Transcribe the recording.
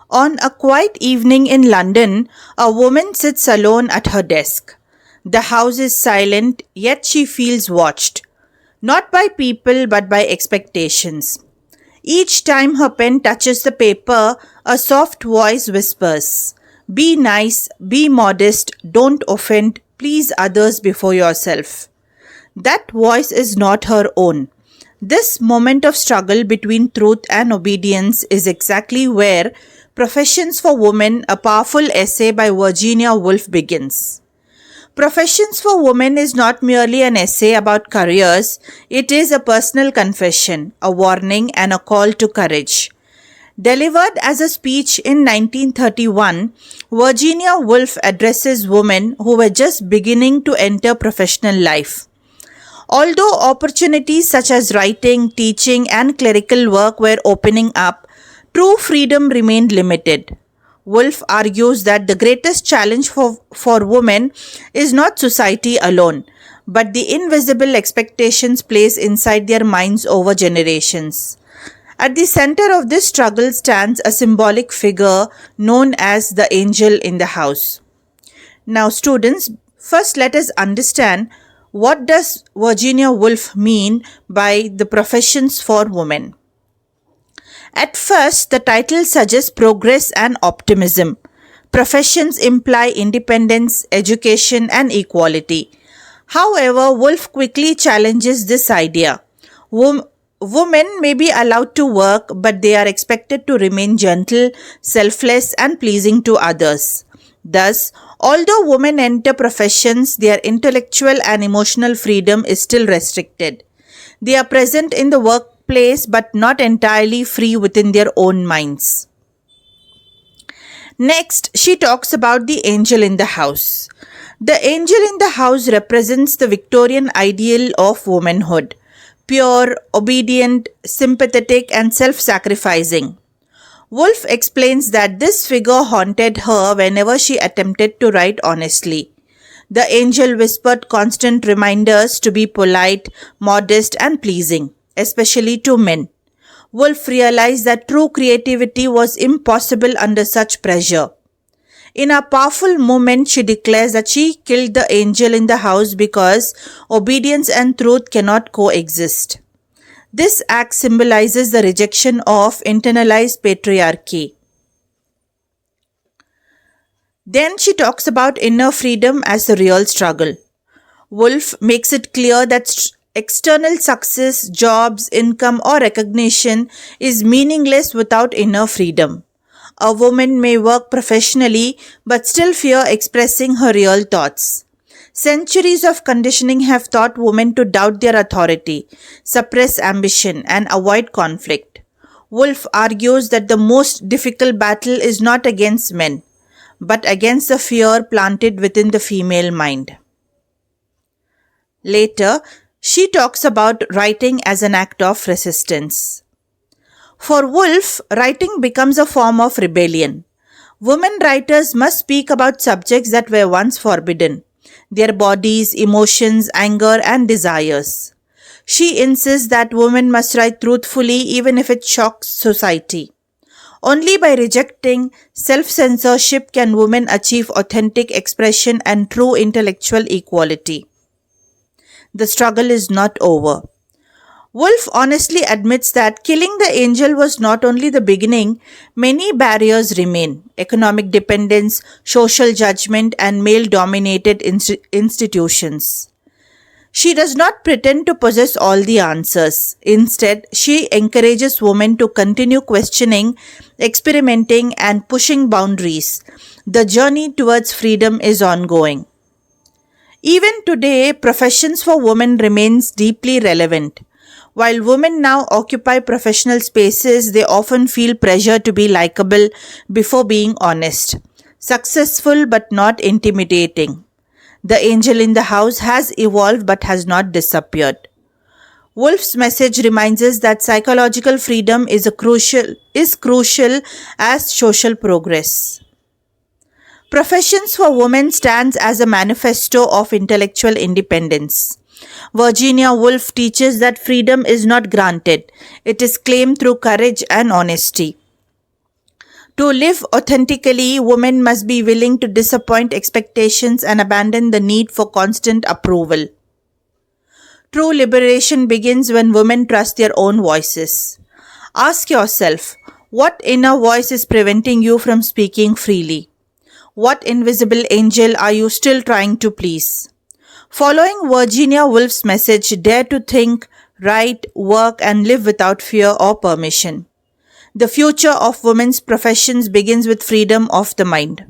On a quiet evening in London, a woman sits alone at her desk. The house is silent, yet she feels watched, not by people but by expectations. Each time her pen touches the paper, a soft voice whispers, "Be nice, be modest, don't offend, please others before yourself." That voice is not her own. This moment of struggle between truth and obedience is exactly where Professions for Women, a powerful essay by Virginia Woolf, begins. Professions for Women is not merely an essay about careers, it is a personal confession, a warning, and a call to courage. Delivered as a speech in 1931, Virginia Woolf addresses women who were just beginning to enter professional life. Although opportunities such as writing, teaching, and clerical work were opening up, true freedom remained limited. Woolf argues that the greatest challenge for women is not society alone, but the invisible expectations placed inside their minds over generations. At the center of this struggle stands a symbolic figure known as the angel in the house. Now, students, first let us understand what does Virginia Woolf mean by the professions for women. At first, the title suggests progress and optimism. Professions imply independence, education, and equality. However, Woolf quickly challenges this idea. Women may be allowed to work, but they are expected to remain gentle, selfless, and pleasing to others. Thus, although women enter professions, their intellectual and emotional freedom is still restricted. They are present in the workplace but not entirely free within their own minds. Next, she talks about the angel in the house. The angel in the house represents the Victorian ideal of womanhood, pure, obedient, sympathetic, and self-sacrificing. Woolf explains that this figure haunted her whenever she attempted to write honestly. The angel whispered constant reminders to be polite, modest, and pleasing, especially to men. Woolf realized that true creativity was impossible under such pressure. In a powerful moment, she declares that she killed the angel in the house because obedience and truth cannot coexist. This act symbolizes the rejection of internalized patriarchy. Then she talks about inner freedom as the real struggle. Woolf makes it clear that external success, jobs, income, or recognition is meaningless without inner freedom. A woman may work professionally but still fear expressing her real thoughts. Centuries of conditioning have taught women to doubt their authority, suppress ambition, and avoid conflict. Woolf argues that the most difficult battle is not against men, but against the fear planted within the female mind. Later, she talks about writing as an act of resistance. For Woolf, writing becomes a form of rebellion. Women writers must speak about subjects that were once forbidden, their bodies, emotions, anger, and desires. She insists that women must write truthfully even if it shocks society. Only by rejecting self-censorship can women achieve authentic expression and true intellectual equality. The struggle is not over. Woolf honestly admits that killing the angel was not only the beginning, many barriers remain: economic dependence, social judgment, and male-dominated institutions. She does not pretend to possess all the answers. Instead, she encourages women to continue questioning, experimenting, and pushing boundaries. The journey towards freedom is ongoing. Even today, professions for women remains deeply relevant. While women now occupy professional spaces, they often feel pressure to be likable before being honest, successful but not intimidating. The angel in the house has evolved but has not disappeared. Woolf's message reminds us that psychological freedom is crucial as social progress. Professions for Women stands as a manifesto of intellectual independence. Virginia Woolf teaches that freedom is not granted, it is claimed through courage and honesty. To live authentically, women must be willing to disappoint expectations and abandon the need for constant approval. True liberation begins when women trust their own voices. Ask yourself, what inner voice is preventing you from speaking freely? What invisible angel are you still trying to please? Following Virginia Woolf's message, dare to think, write, work, and live without fear or permission. The future of women's professions begins with freedom of the mind.